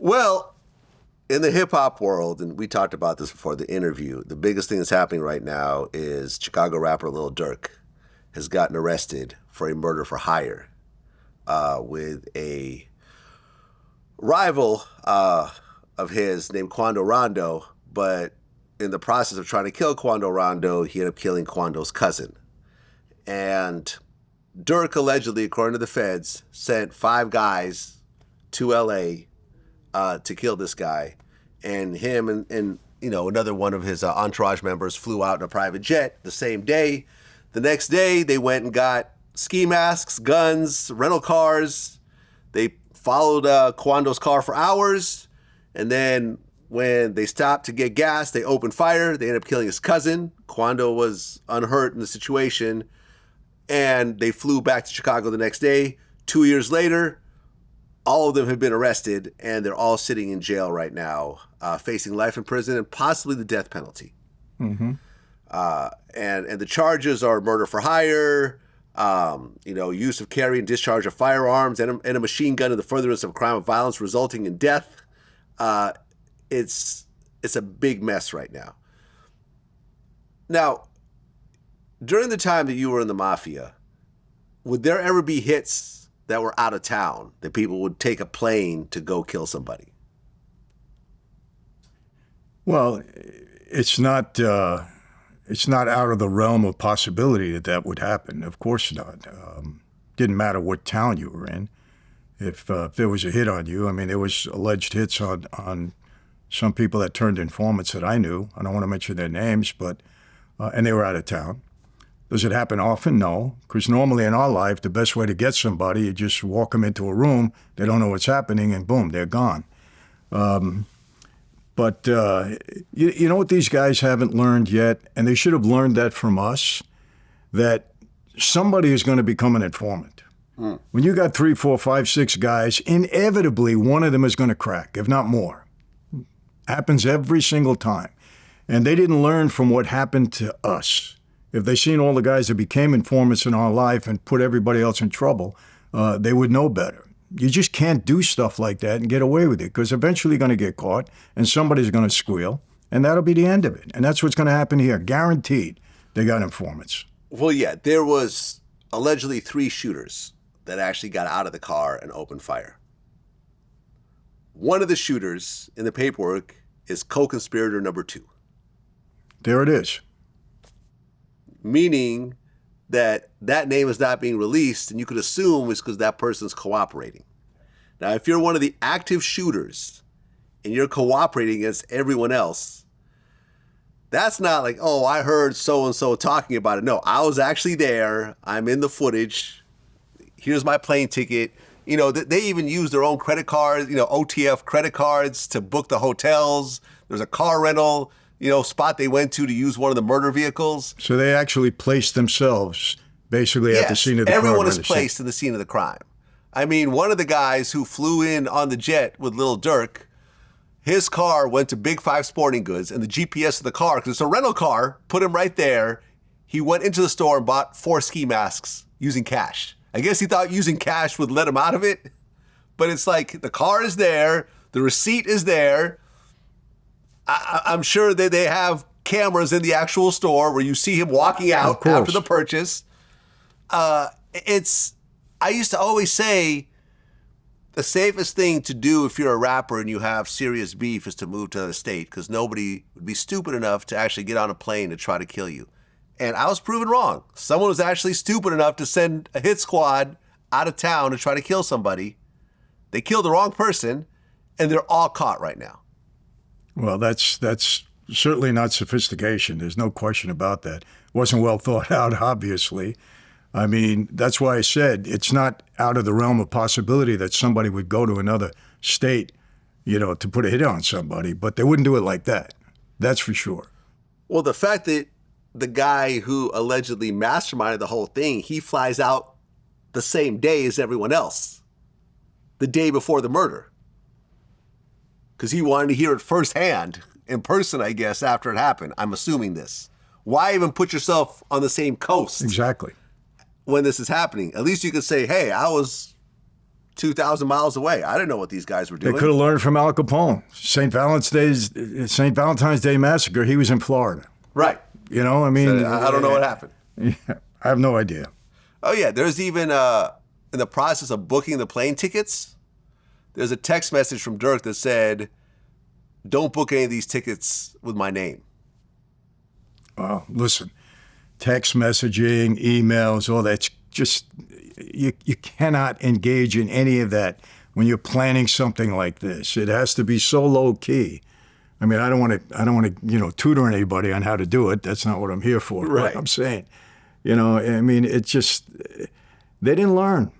Well, in the hip-hop world, and we talked about this before the interview, the biggest thing that's happening right now is Chicago rapper Lil Durk has gotten arrested for a murder for hire with a rival of his named Quando Rondo, but in the process of trying to kill Quando Rondo, he ended up killing Quando's cousin. And Durk allegedly, according to the feds, sent 5 guys to L.A. To kill this guy. And him and another one of his entourage members flew out in a private jet the same day. The next day, they went and got ski masks, guns, rental cars. They followed Quando's car for hours. And then when they stopped to get gas, they opened fire. They ended up killing his cousin. Quando was unhurt in the situation. And they flew back to Chicago the next day. 2 years later, all of them have been arrested, and they're all sitting in jail right now, facing life in prison and possibly the death penalty. Mm-hmm. And the charges are murder for hire, use of carry and discharge of firearms, and a machine gun in the furtherance of a crime of violence resulting in death. It's a big mess right now. Now, during the time that you were in the Mafia, would there ever be hits that were out of town that people would take a plane to go kill somebody? Well, it's not out of the realm of possibility that would happen. Of course not. Didn't matter what town you were in. If there was a hit on you, I mean, there was alleged hits on some people that turned informants that I knew. I don't want to mention their names, but and they were out of town. Does it happen often? No, because normally in our life, the best way to get somebody, you just walk them into a room, they don't know what's happening, and boom, they're gone. But you know what these guys haven't learned yet, and they should have learned that from us, that somebody is going to become an informant. When you got 3, 4, 5, 6 guys, inevitably one of them is going to crack, if not more. Happens every single time. And they didn't learn from what happened to us. If they seen all the guys that became informants in our life and put everybody else in trouble, they would know better. You just can't do stuff like that and get away with it, because eventually you're going to get caught and somebody's going to squeal, and that'll be the end of it. And that's what's going to happen here. Guaranteed they got informants. Well, yeah, there was allegedly 3 shooters that actually got out of the car and opened fire. One of the shooters in the paperwork is co-conspirator number 2. There it is. Meaning that name is not being released, and you could assume it's because that person's cooperating. Now, if you're one of the active shooters and you're cooperating against everyone else, that's not like, oh, I heard so-and-so talking about it. No, I was actually there. I'm in the footage. Here's my plane ticket. You know, they even use their own credit cards, OTF credit cards to book the hotels. There's a car rental spot they went to use one of the murder vehicles. So they actually placed themselves basically at the scene of the crime. Everyone is placed in the scene of the crime. I mean, one of the guys who flew in on the jet with Lil Durk, his car went to Big 5 Sporting Goods, and the GPS of the car, because it's a rental car, put him right there. He went into the store and bought 4 ski masks using cash. I guess he thought using cash would let him out of it, but it's like the car is there, the receipt is there. I'm sure that they have cameras in the actual store where you see him walking out after the purchase. I used to always say the safest thing to do if you're a rapper and you have serious beef is to move to another state, because nobody would be stupid enough to actually get on a plane to try to kill you. And I was proven wrong. Someone was actually stupid enough to send a hit squad out of town to try to kill somebody. They killed the wrong person, and they're all caught right now. Well, that's certainly not sophistication. There's no question about that. It wasn't well thought out, obviously. I mean, that's why I said it's not out of the realm of possibility that somebody would go to another state, to put a hit on somebody, but they wouldn't do it like that. That's for sure. Well, the fact that the guy who allegedly masterminded the whole thing, he flies out the same day as everyone else, the day before the murder. Because he wanted to hear it firsthand, in person, I guess, after it happened. I'm assuming this. Why even put yourself on the same coast? Exactly. When this is happening? At least you could say, hey, I was 2,000 miles away. I didn't know what these guys were They doing. could have learned from Al Capone. St. Valentine's Day Massacre, he was in Florida. Right. You know, I mean... So I don't know what happened. Yeah, I have no idea. Oh, yeah. There's even, in the process of booking the plane tickets, there's a text message from Durk that said, don't book any of these tickets with my name. Well, listen, text messaging, emails, all that's just... You cannot engage in any of that when you're planning something like this. It has to be so low key. I mean, I don't want to, tutor anybody on how to do it. That's not what I'm here for. Right. But I'm saying, I mean, it just, they didn't learn.